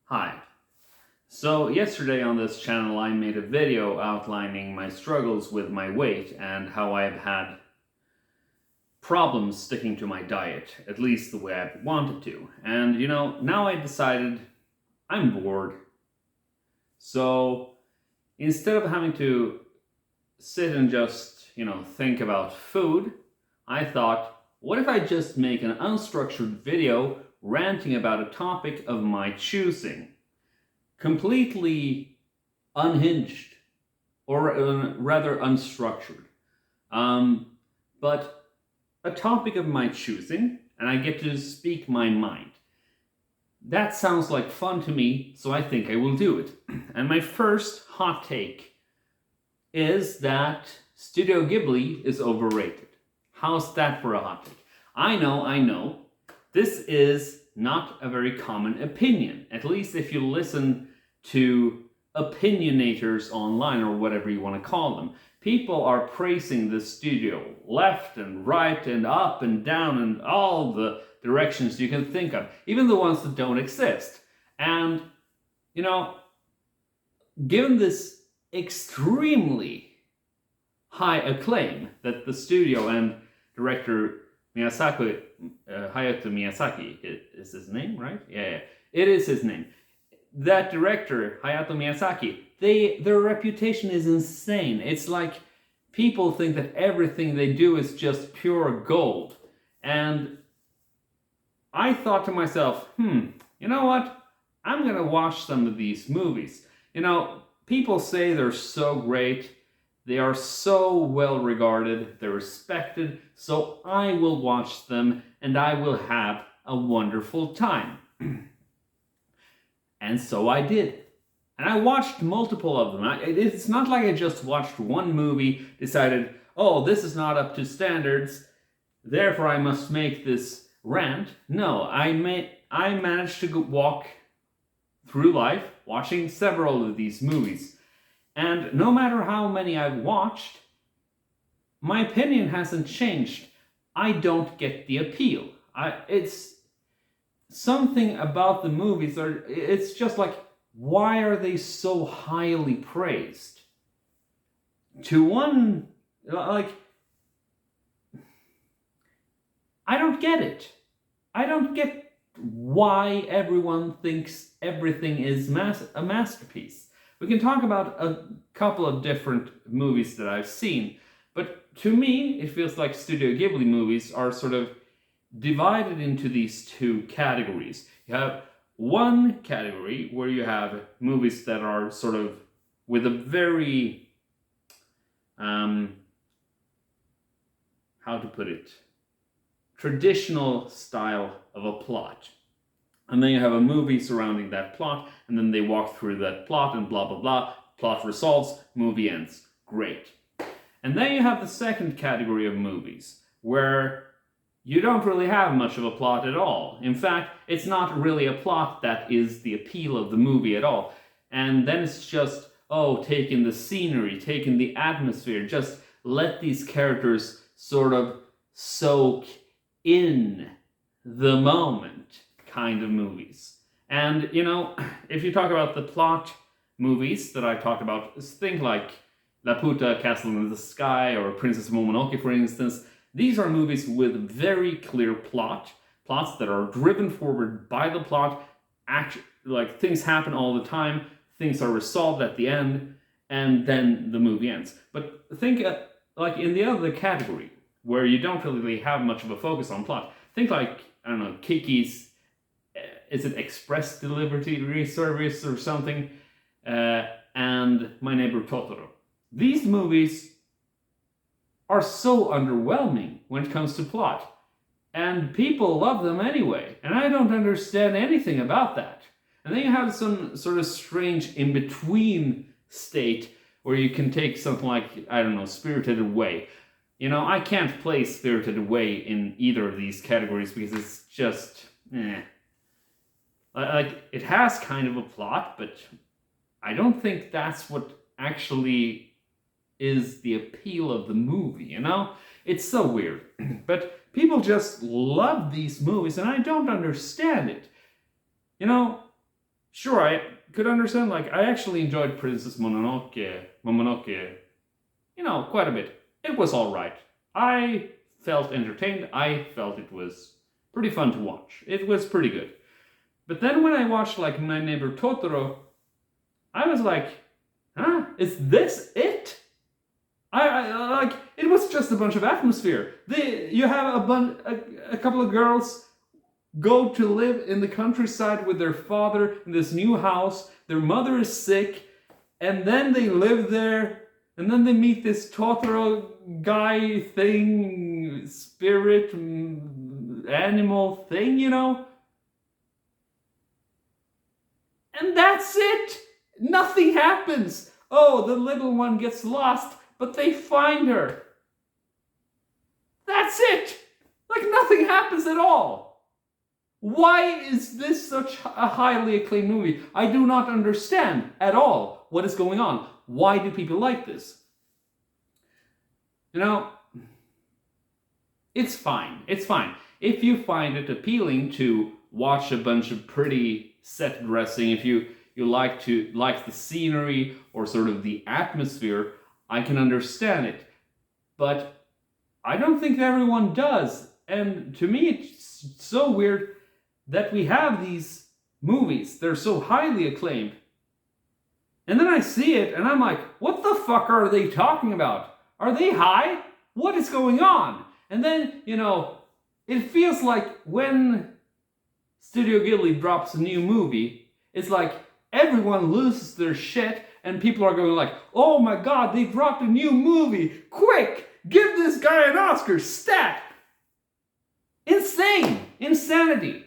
Hi. So yesterday on this channel I made a video outlining my struggles with my weight and how I've had problems sticking to my diet, at least the way I wanted to. And now I decided I'm bored. So instead of having to sit and just, think about food, I thought, what if I just make an unstructured video ranting about a topic of my choosing? Completely unhinged, or rather unstructured. But a topic of my choosing, and I get to speak my mind. That sounds like fun to me, so I think I will do it. And my first hot take is that Studio Ghibli is overrated. How's that for a hot take? I know. This is not a very common opinion, at least if you listen to opinionators online or whatever you want to call them. People are praising the studio left and right and up and down and all the directions you can think of, even the ones that don't exist. And, given this extremely high acclaim that the studio and director Hayao Miyazaki is his name, right? Yeah, it is his name. That director, Hayao Miyazaki, their reputation is insane. It's like people think that everything they do is just pure gold. And I thought to myself, you know what? I'm gonna watch some of these movies. People say they're so great. They are so well regarded, they're respected, so I will watch them and I will have a wonderful time. And so I did. And I watched multiple of them. It's not like I just watched one movie, decided, oh, this is not up to standards, therefore I must make this rant. No, I managed to walk through life watching several of these movies. And no matter how many I've watched, my opinion hasn't changed. I don't get the appeal. It's something about the movies, it's just like, why are they so highly praised? To one, like, I don't get it. I don't get why everyone thinks everything is a masterpiece. We can talk about a couple of different movies that I've seen, but to me, it feels like Studio Ghibli movies are sort of divided into these two categories. You have one category where you have movies that are sort of with a very, how to put it, traditional style of a plot. And then you have a movie surrounding that plot, and then they walk through that plot and blah, blah, blah. Plot resolves, movie ends. Great. And then you have the second category of movies, where you don't really have much of a plot at all. In fact, it's not really a plot that is the appeal of the movie at all. And then it's just, take in the scenery, take in the atmosphere, just let these characters sort of soak in the moment kind of movies. And, if you talk about the plot movies that I talked about, think like Laputa, Castle in the Sky, or Princess Mononoke, for instance. These are movies with very clear plots that are driven forward by the plot. Like, things happen all the time, things are resolved at the end, and then the movie ends. But think like in the other category, where you don't really have much of a focus on plot. Think like, I don't know, Kiki's, is it Express Delivery Service or something? And My Neighbor Totoro. These movies are so underwhelming when it comes to plot. And people love them anyway. And I don't understand anything about that. And then you have some sort of strange in-between state where you can take something like, I don't know, Spirited Away. I can't place Spirited Away in either of these categories because it's just, Like, it has kind of a plot, but I don't think that's what actually is the appeal of the movie, It's so weird. But people just love these movies, and I don't understand it. Sure, I could understand, like, I actually enjoyed Princess Mononoke, quite a bit. It was alright. I felt entertained. I felt it was pretty fun to watch. It was pretty good. But then when I watched, like, My Neighbor Totoro, I was like, huh? Is this it? I like, it was just a bunch of atmosphere. You have a couple of girls go to live in the countryside with their father in this new house. Their mother is sick, and then they live there, and then they meet this Totoro guy thing, spirit, animal thing, And that's it! Nothing happens! Oh, the little one gets lost, but they find her. That's it! Like, nothing happens at all. Why is this such a highly acclaimed movie? I do not understand at all what is going on. Why do people like this? It's fine. It's fine. If you find it appealing to watch a bunch of pretty set dressing, if you like the scenery or sort of the atmosphere, I can understand it. But I don't think everyone does. And to me, it's so weird that we have these movies. They're so highly acclaimed. And then I see it and I'm like, what the fuck are they talking about? Are they high? What is going on? And then, it feels like when Studio Ghibli drops a new movie, it's like everyone loses their shit and people are going like, oh my god, they dropped a new movie. Quick, give this guy an Oscar, stat. Insane. Insanity.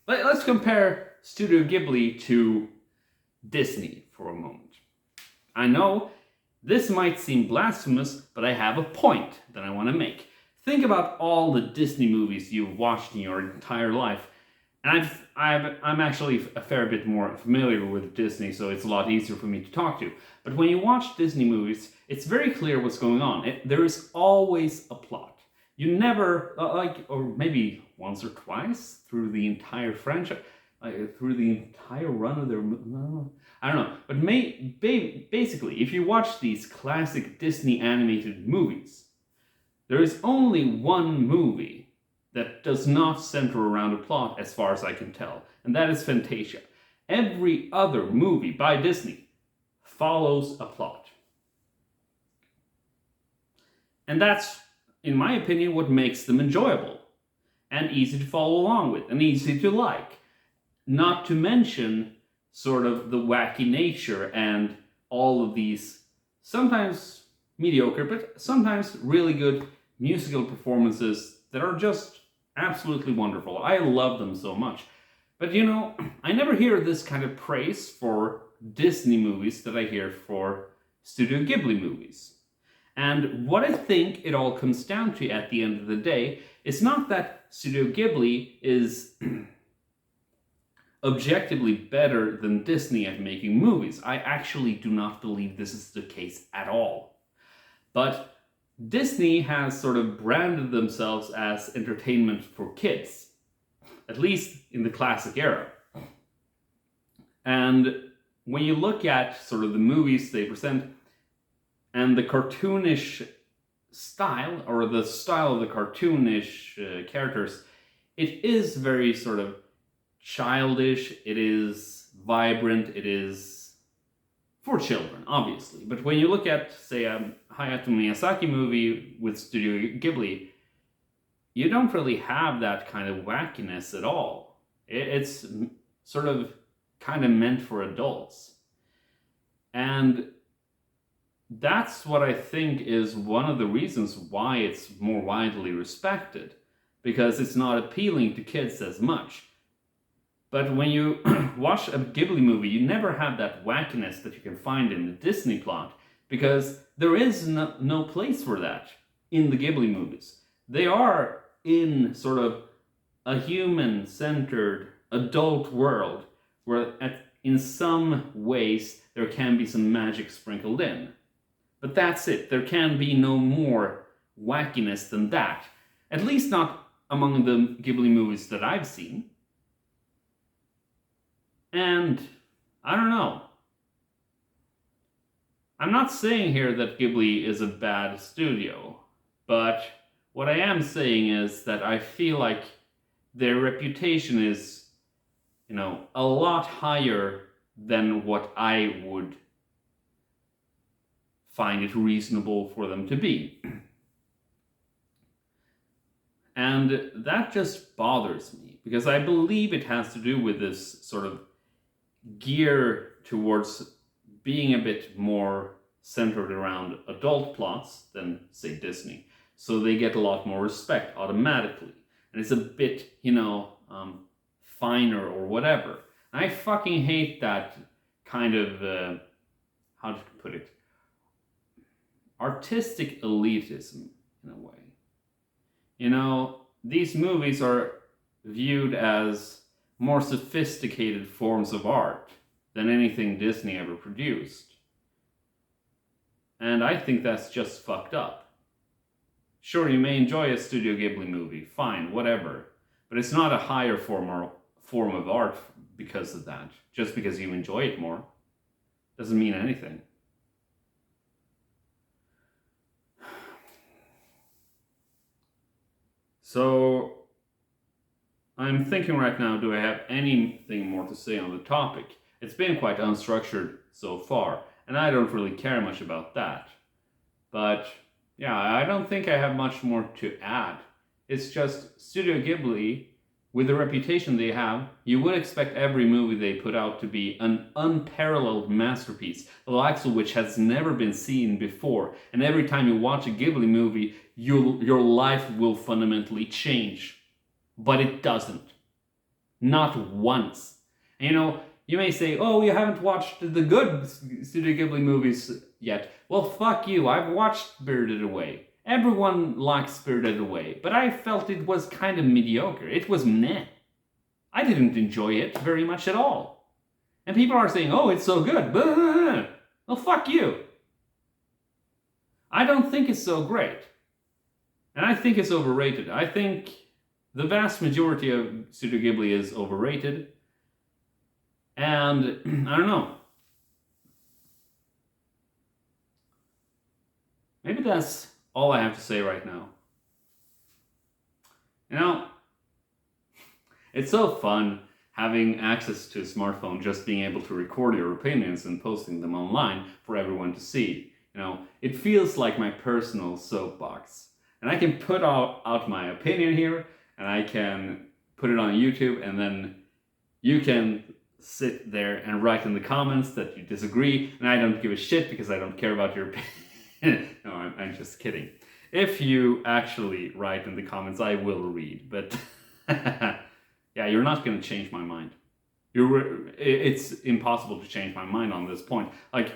Let's compare Studio Ghibli to Disney for a moment. I know this might seem blasphemous, but I have a point that I want to make. Think about all the Disney movies you've watched in your entire life. And I'm actually a fair bit more familiar with Disney, so it's a lot easier for me to talk to. But when you watch Disney movies, it's very clear what's going on. There is always a plot. You never, or maybe once or twice through the entire franchise, through the entire run of their, I don't know. But basically, if you watch these classic Disney animated movies, there is only one movie that does not center around a plot as far as I can tell, and that is Fantasia. Every other movie by Disney follows a plot. And that's, in my opinion, what makes them enjoyable and easy to follow along with and easy to like. Not to mention sort of the wacky nature and all of these sometimes mediocre but sometimes really good musical performances that are just absolutely wonderful. I love them so much. But I never hear this kind of praise for Disney movies that I hear for Studio Ghibli movies. And what I think it all comes down to at the end of the day is not that Studio Ghibli is objectively better than Disney at making movies. I actually do not believe this is the case at all. But Disney has sort of branded themselves as entertainment for kids, at least in the classic era. And when you look at sort of the movies they present and the cartoonish style, or the style of the cartoonish characters, it is very sort of childish, it is vibrant, it is for children, obviously. But when you look at, say, a Hayao Miyazaki movie with Studio Ghibli, you don't really have that kind of wackiness at all. It's sort of kind of meant for adults. And that's what I think is one of the reasons why it's more widely respected, because it's not appealing to kids as much. But when you watch a Ghibli movie, you never have that wackiness that you can find in the Disney plot, because there is no place for that in the Ghibli movies. They are in sort of a human-centered adult world where in some ways there can be some magic sprinkled in. But that's it. There can be no more wackiness than that. At least not among the Ghibli movies that I've seen. And I don't know. I'm not saying here that Ghibli is a bad studio, but what I am saying is that I feel like their reputation is, a lot higher than what I would find it reasonable for them to be. And that just bothers me, because I believe it has to do with this sort of gear towards being a bit more centered around adult plots than, say, Disney. So they get a lot more respect automatically. And it's a bit, finer or whatever. I fucking hate that kind of, how to put it, artistic elitism in a way. These movies are viewed as more sophisticated forms of art than anything Disney ever produced. And I think that's just fucked up. Sure, you may enjoy a Studio Ghibli movie, fine, whatever. But it's not a higher form of art because of that. Just because you enjoy it more doesn't mean anything. So, I'm thinking right now, do I have anything more to say on the topic? It's been quite unstructured so far, and I don't really care much about that. But, yeah, I don't think I have much more to add. It's just Studio Ghibli, with the reputation they have, you would expect every movie they put out to be an unparalleled masterpiece, the likes of which has never been seen before. And every time you watch a Ghibli movie, your life will fundamentally change. But it doesn't. Not once. And you may say, oh, you haven't watched the good Studio Ghibli movies yet. Well, fuck you, I've watched Spirited Away. Everyone likes Spirited Away, but I felt it was kind of mediocre. It was meh. I didn't enjoy it very much at all. And people are saying, oh, it's so good. Well, fuck you. I don't think it's so great. And I think it's overrated. I think the vast majority of Studio Ghibli is overrated. And I don't know. Maybe that's all I have to say right now. It's so fun having access to a smartphone, just being able to record your opinions and posting them online for everyone to see. It feels like my personal soapbox. And I can put out my opinion here, and I can put it on YouTube, and then you can sit there and write in the comments that you disagree, and I don't give a shit because I don't care about your opinion. No, I'm just kidding. If you actually write in the comments, I will read. But yeah, you're not going to change my mind. It's impossible to change my mind on this point. Like,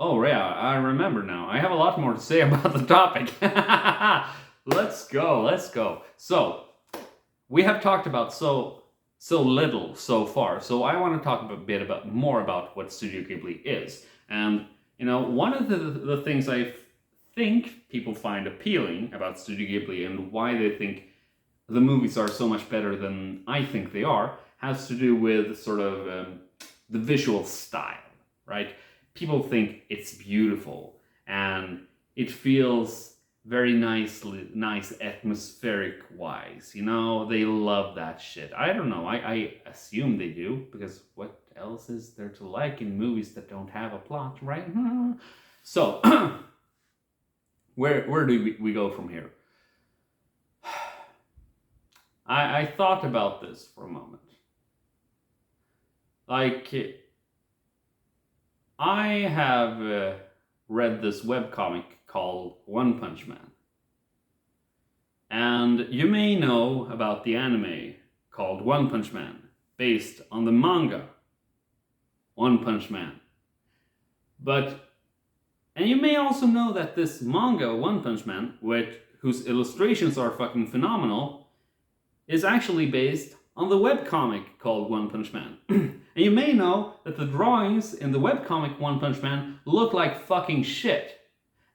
oh yeah, I remember now. I have a lot more to say about the topic. Let's go. So, we have talked about so little so far. So I want to talk a bit more about what Studio Ghibli is. And one of the things I think people find appealing about Studio Ghibli and why they think the movies are so much better than I think they are has to do with sort of the visual style, right? People think it's beautiful and it feels very nice atmospheric wise. They love that shit. I don't know. I assume they do, because what else is there to like in movies that don't have a plot, right? So, where do we go from here? I thought about this for a moment. Like, I have read this webcomic called One Punch Man. And you may know about the anime called One Punch Man, based on the manga One Punch Man. And you may also know that this manga, One Punch Man, whose illustrations are fucking phenomenal, is actually based on the webcomic called One Punch Man. And you may know that the drawings in the webcomic One Punch Man look like fucking shit.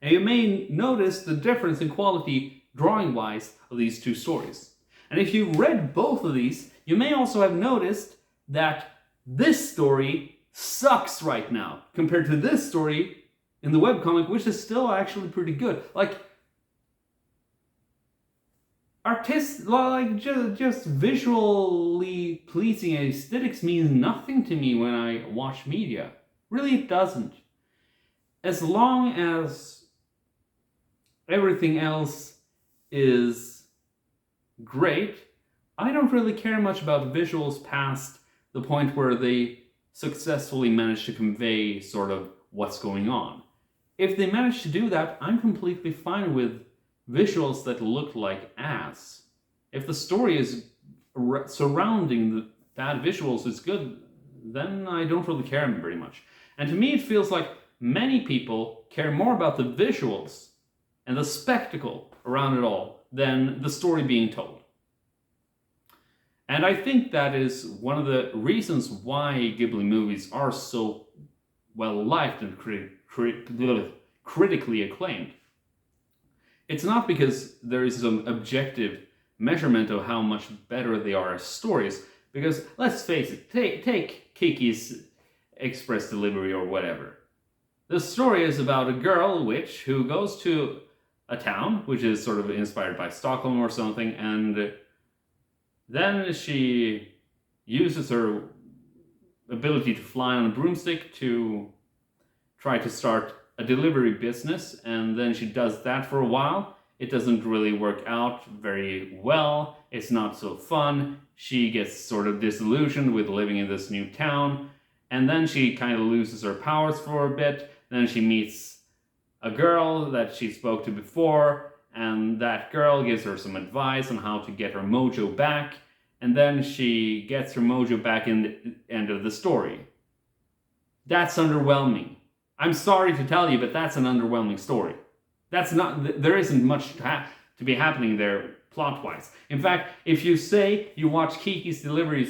And you may notice the difference in quality drawing-wise, of these two stories. And if you read both of these, you may also have noticed that this story sucks right now compared to this story in the webcomic, which is still actually pretty good. Like, just visually pleasing aesthetics means nothing to me when I watch media. Really, it doesn't. As long as everything else is great, I don't really care much about visuals past the point where they successfully manage to convey sort of what's going on. If they manage to do that, I'm completely fine with visuals that look like ass. If the story is surrounding that visuals is good, then I don't really care very much. And to me, it feels like many people care more about the visuals and the spectacle around it all than the story being told. And I think that is one of the reasons why Ghibli movies are so well liked and critically acclaimed. It's not because there is some objective measurement of how much better they are as stories, because let's face it, take Kiki's Express Delivery or whatever. The story is about a girl witch who goes to a town, which is sort of inspired by Stockholm or something, and then she uses her ability to fly on a broomstick to try to start a delivery business, and then she does that for a while. It doesn't really work out very well. It's not so fun. She gets sort of disillusioned with living in this new town, and then she kind of loses her powers for a bit. Then she meets a girl that she spoke to before, and that girl gives her some advice on how to get her mojo back, and then she gets her mojo back in the end of the story. That's underwhelming. I'm sorry to tell you, but that's an underwhelming story. There isn't much to be happening there plot-wise. In fact, if you say you watch Kiki's Delivery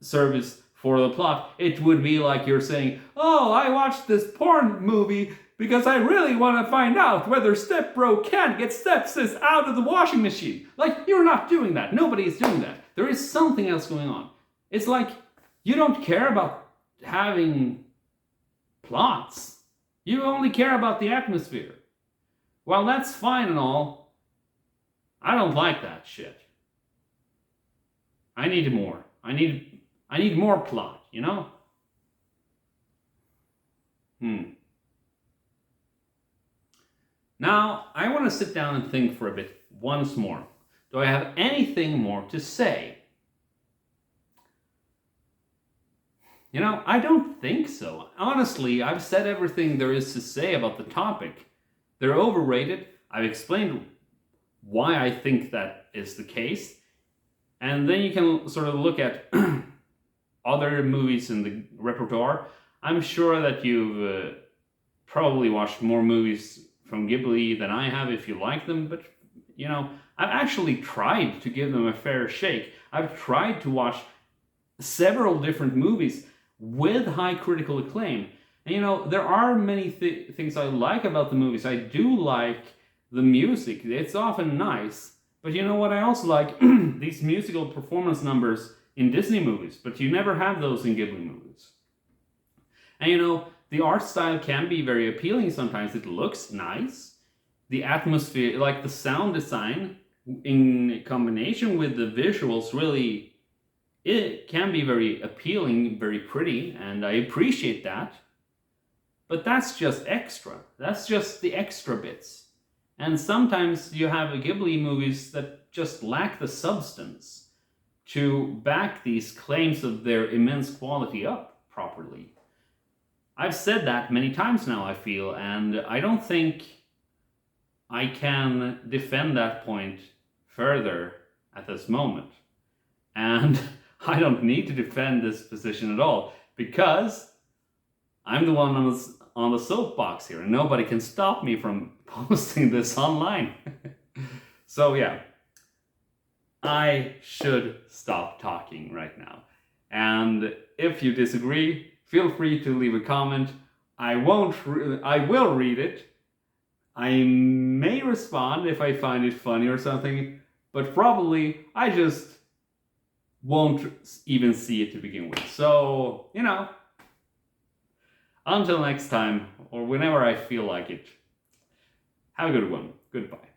Service for the plot, it would be like you're saying, oh, I watched this porn movie because I really want to find out whether stepbro can get stepsis out of the washing machine. Like, you're not doing that. Nobody is doing that. There is something else going on. It's like you don't care about having plots. You only care about the atmosphere. While that's fine and all, I don't like that shit. I need more. I need more plot, you know? Now, I want to sit down and think for a bit once more. Do I have anything more to say? You know, I don't think so. Honestly, I've said everything there is to say about the topic. They're overrated. I've explained why I think that is the case. And then you can sort of look at other movies in the repertoire. I'm sure that you've probably watched more movies from Ghibli than I have if you like them, but you know, I've actually tried to give them a fair shake. I've tried to watch several different movies with high critical acclaim. And you know, there are many things I like about the movies. I do like the music. It's often nice. But you know what I also like? These musical performance numbers in Disney movies. But you never have those in Ghibli movies. And you know, the art style can be very appealing sometimes. It looks nice. The atmosphere, like the sound design in combination with the visuals, really, it can be very appealing, very pretty, and I appreciate that. But that's just extra. That's just the extra bits. And sometimes you have Ghibli movies that just lack the substance to back these claims of their immense quality up properly. I've said that many times now, I feel, and I don't think I can defend that point further at this moment. And I don't need to defend this position at all, because I'm the one on the soapbox here, and nobody can stop me from posting this online. So yeah, I should stop talking right now. And if you disagree, feel free to leave a comment. I will read it, I may respond if I find it funny or something, but probably I just won't even see it to begin with. So, until next time, or whenever I feel like it, have a good one. Goodbye.